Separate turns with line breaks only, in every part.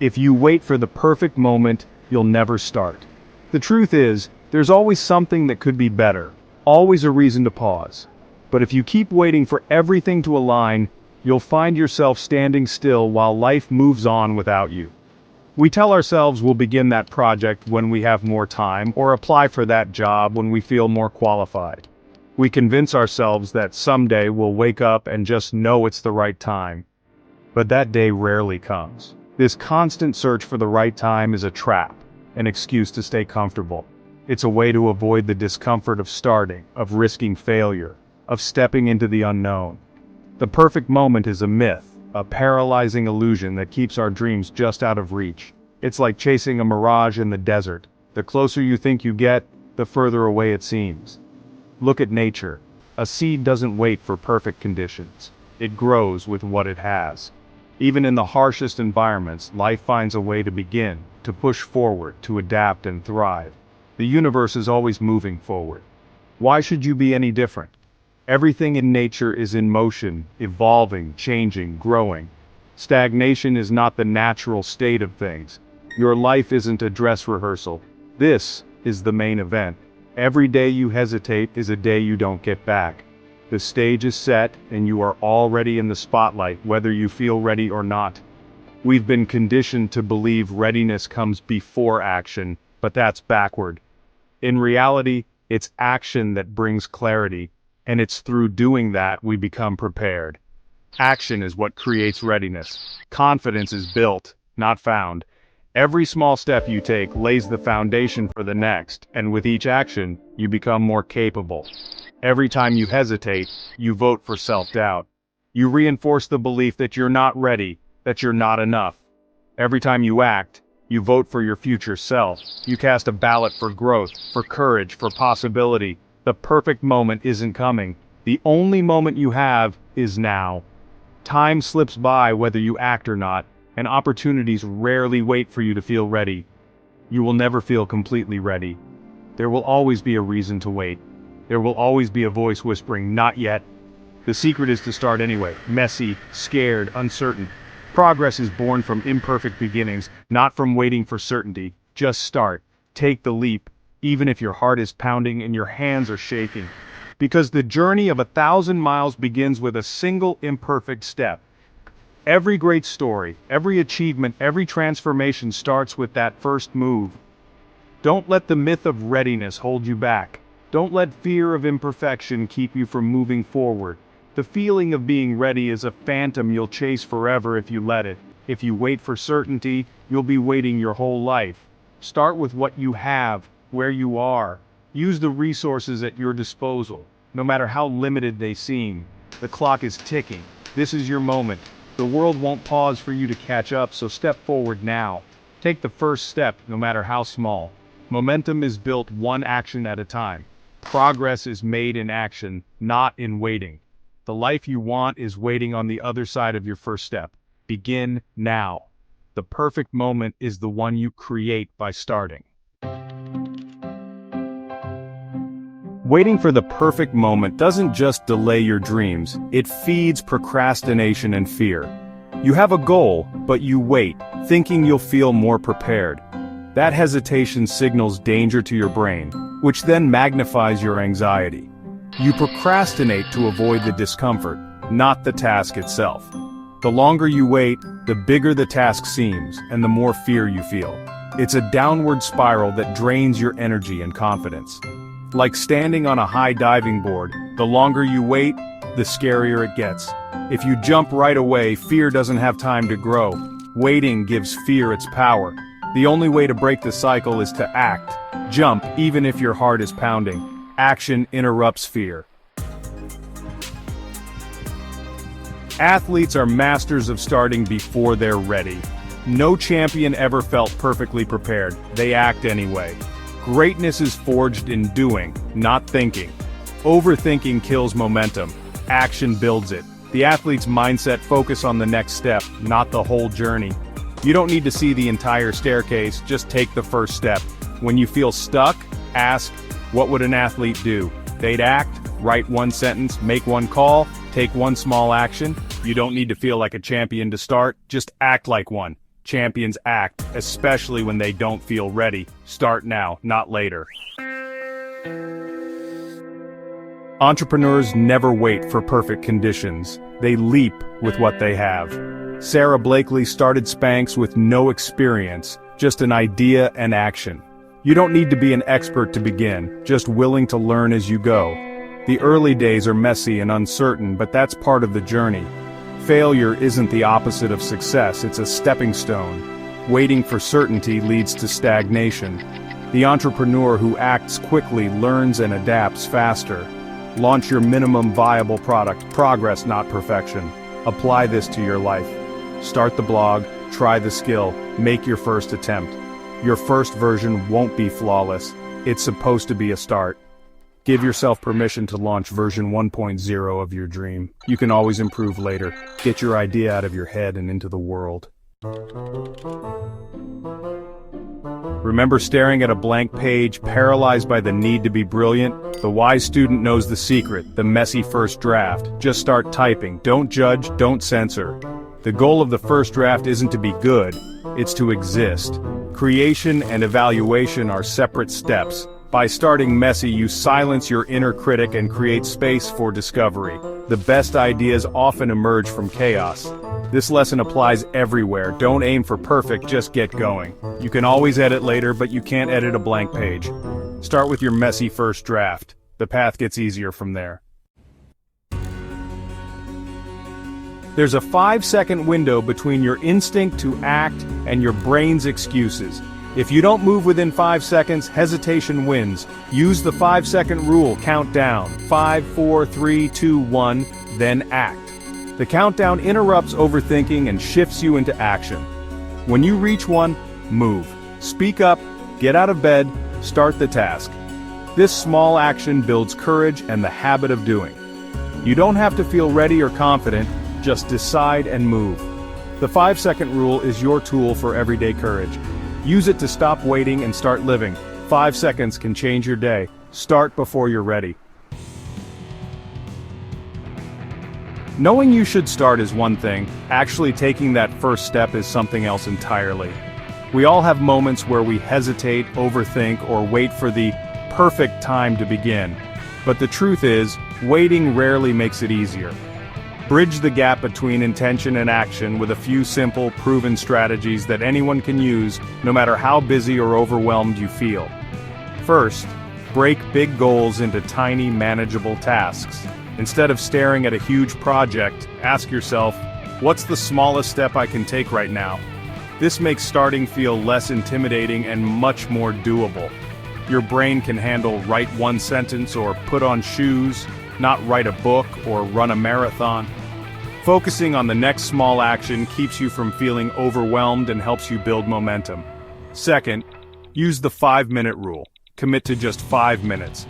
If you wait for the perfect moment, you'll never start. The truth is, there's always something that could be better, always a reason to pause. But if you keep waiting for everything to align, you'll find yourself standing still while life moves on without you. We tell ourselves we'll begin that project when we have more time, or apply for that job when we feel more qualified. We convince ourselves that someday we'll wake up and just know it's the right time. But that day rarely comes. This constant search for the right time is a trap, an excuse to stay comfortable. It's a way to avoid the discomfort of starting, of risking failure, of stepping into the unknown. The perfect moment is a myth, a paralyzing illusion that keeps our dreams just out of reach. It's like chasing a mirage in the desert. The closer you think you get, the further away it seems. Look at nature. A seed doesn't wait for perfect conditions. It grows with what it has. Even in the harshest environments, life finds a way to begin, to push forward, to adapt and thrive. The universe is always moving forward. Why should you be any different? Everything in nature is in motion, evolving, changing, growing. Stagnation is not the natural state of things. Your life isn't a dress rehearsal. This is the main event. Every day you hesitate is a day you don't get back. The stage is set, and you are already in the spotlight, whether you feel ready or not. We've been conditioned to believe readiness comes before action, but that's backward. In reality, it's action that brings clarity, and it's through doing that we become prepared. Action is what creates readiness. Confidence is built, not found. Every small step you take lays the foundation for the next, and with each action, you become more capable. Every time you hesitate, you vote for self-doubt. You reinforce the belief that you're not ready, that you're not enough. Every time you act, you vote for your future self. You cast a ballot for growth, for courage, for possibility. The perfect moment isn't coming. The only moment you have is now. Time slips by whether you act or not, and opportunities rarely wait for you to feel ready. You will never feel completely ready. There will always be a reason to wait. There will always be a voice whispering, "Not yet." The secret is to start anyway, messy, scared, uncertain. Progress is born from imperfect beginnings, not from waiting for certainty. Just start. Take the leap, even if your heart is pounding and your hands are shaking. Because the journey of 1,000 miles begins with a single imperfect step. Every great story, every achievement, every transformation starts with that first move. Don't let the myth of readiness hold you back. Don't let fear of imperfection keep you from moving forward. The feeling of being ready is a phantom you'll chase forever if you let it. If you wait for certainty, you'll be waiting your whole life. Start with what you have, where you are. Use the resources at your disposal, no matter how limited they seem. The clock is ticking. This is your moment. The world won't pause for you to catch up, so step forward now. Take the first step, no matter how small. Momentum is built one action at a time. Progress is made in action, not in waiting. The life you want is waiting on the other side of your first step. Begin now. The perfect moment is the one you create by starting. Waiting for the perfect moment doesn't just delay your dreams, it feeds procrastination and fear. You have a goal, but you wait, thinking you'll feel more prepared. That hesitation signals danger to your brain, which then magnifies your anxiety. You procrastinate to avoid the discomfort, not the task itself. The longer you wait, the bigger the task seems, and the more fear you feel. It's a downward spiral that drains your energy and confidence. Like standing on a high diving board, the longer you wait, the scarier it gets. If you jump right away, fear doesn't have time to grow. Waiting gives fear its power. The only way to break the cycle is to act. Jump, even if your heart is pounding. Action interrupts fear. Athletes are masters of starting before they're ready. No champion ever felt perfectly prepared. They act anyway. Greatness is forged in doing, not thinking. Overthinking kills momentum. Action builds it. The athlete's mindset focuses on the next step, not the whole journey. You don't need to see the entire staircase, just take the first step. When you feel stuck, ask, what would an athlete do? They'd act, write one sentence, make one call, take one small action. You don't need to feel like a champion to start, just act like one. Champions act, especially when they don't feel ready. Start now, not later. Entrepreneurs never wait for perfect conditions. They leap with what they have. Sarah Blakely started Spanx with no experience, just an idea and action. You don't need to be an expert to begin, just willing to learn as you go. The early days are messy and uncertain, but that's part of the journey. Failure isn't the opposite of success, it's a stepping stone. Waiting for certainty leads to stagnation. The entrepreneur who acts quickly learns and adapts faster. Launch your minimum viable product, progress not perfection. Apply this to your life. Start the blog, try the skill, make your first attempt. Your first version won't be flawless, it's supposed to be a start. Give yourself permission to launch version 1.0 of your dream. You can always improve later. Get your idea out of your head and into the world. Remember staring at a blank page, paralyzed by the need to be brilliant? The wise student knows the secret, the messy first draft. Just start typing. Don't judge, don't censor. The goal of the first draft isn't to be good, it's to exist. Creation and evaluation are separate steps. By starting messy, you silence your inner critic and create space for discovery. The best ideas often emerge from chaos. This lesson applies everywhere. Don't aim for perfect, just get going. You can always edit later, but you can't edit a blank page. Start with your messy first draft. The path gets easier from there. There's a 5-second window between your instinct to act and your brain's excuses. If you don't move within 5 seconds, hesitation wins. Use the 5-second rule, count down. 5, 4, 3, 2, 1, then act. The countdown interrupts overthinking and shifts you into action. When you reach 1, move. Speak up, get out of bed, start the task. This small action builds courage and the habit of doing. You don't have to feel ready or confident, just decide and move. The 5-second rule is your tool for everyday courage. Use it to stop waiting and start living. 5 seconds can change your day. Start before you're ready. Knowing you should start is one thing, actually taking that first step is something else entirely. We all have moments where we hesitate, overthink, or wait for the perfect time to begin. But the truth is, waiting rarely makes it easier. Bridge the gap between intention and action with a few simple, proven strategies that anyone can use, no matter how busy or overwhelmed you feel. First, break big goals into tiny, manageable tasks. Instead of staring at a huge project, ask yourself, what's the smallest step I can take right now? This makes starting feel less intimidating and much more doable. Your brain can handle write one sentence or put on shoes, not write a book or run a marathon. Focusing on the next small action keeps you from feeling overwhelmed and helps you build momentum. Second, use the 5-minute rule. Commit to just 5 minutes.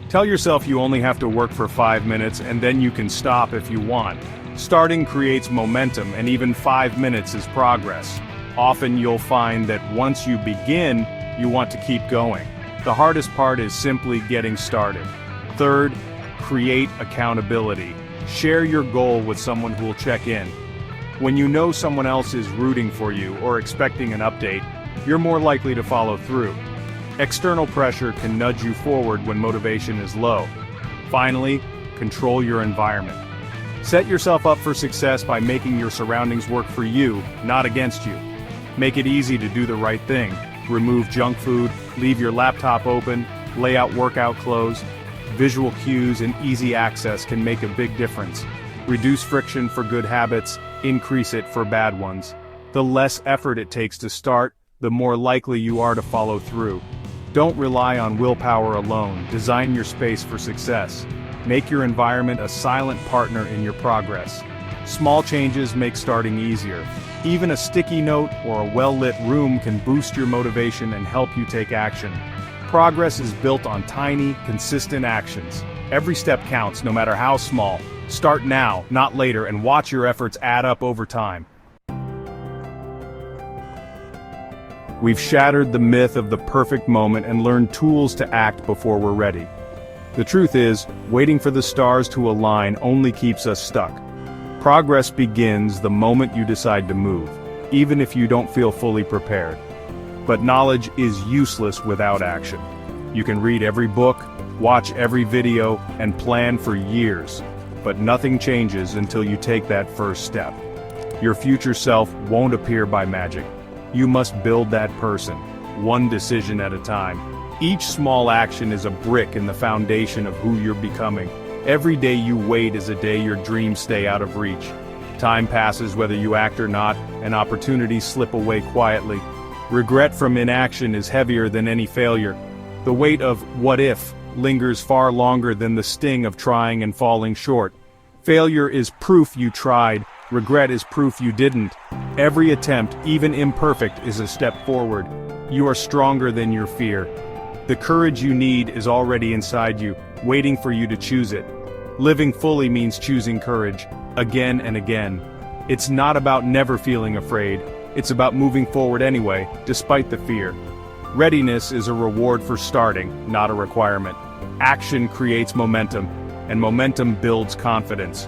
Tell yourself you only have to work for 5 minutes and then you can stop if you want. Starting creates momentum and even 5 minutes is progress. Often you'll find that once you begin, you want to keep going. The hardest part is simply getting started. Third, create accountability. Share your goal with someone who will check in. When you know someone else is rooting for you or expecting an update, you're more likely to follow through. External pressure can nudge you forward when motivation is low. Finally, control your environment. Set yourself up for success by making your surroundings work for you, not against you. Make it easy to do the right thing. Remove junk food, leave your laptop open, lay out workout clothes. Visual cues and easy access can make a big difference. Reduce friction for good habits, increase it for bad ones. The less effort it takes to start, the more likely you are to follow through. Don't rely on willpower alone. Design your space for success. Make your environment a silent partner in your progress. Small changes make starting easier. Even a sticky note or a well-lit room can boost your motivation and help you take action. Progress is built on tiny, consistent actions. Every step counts, no matter how small. Start now, not later, and watch your efforts add up over time. We've shattered the myth of the perfect moment and learned tools to act before we're ready. The truth is, waiting for the stars to align only keeps us stuck. Progress begins the moment you decide to move. even if you don't feel fully prepared. But knowledge is useless without action. You can read every book, watch every video, and plan for years, but nothing changes until you take that first step. Your future self won't appear by magic. You must build that person, one decision at a time. Each small action is a brick in the foundation of who you're becoming. Every day you wait is a day your dreams stay out of reach. Time passes whether you act or not, and opportunities slip away quietly. Regret from inaction is heavier than any failure. The weight of "what if" lingers far longer than the sting of trying and falling short. Failure is proof you tried. Regret is proof you didn't. Every attempt, even imperfect, is a step forward. You are stronger than your fear. The courage you need is already inside you, waiting for you to choose it. Living fully means choosing courage, again and again. It's not about never feeling afraid. It's about moving forward anyway, despite the fear. Readiness is a reward for starting, not a requirement. Action creates momentum, and momentum builds confidence.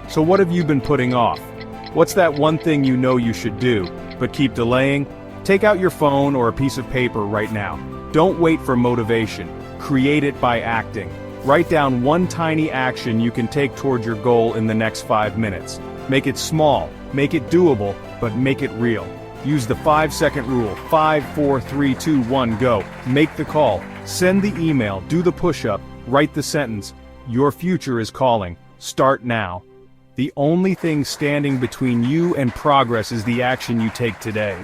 So what have you been putting off? What's that one thing you know you should do, but keep delaying? Take out your phone or a piece of paper right now. Don't wait for motivation. Create it by acting. Write down one tiny action you can take toward your goal in the next 5 minutes. Make it small, make it doable, but make it real. Use the 5-second rule. 5, 4, 3, 2, 1, go. Make the call. Send the email. Do the push-up. Write the sentence. Your future is calling. Start now. The only thing standing between you and progress is the action you take today.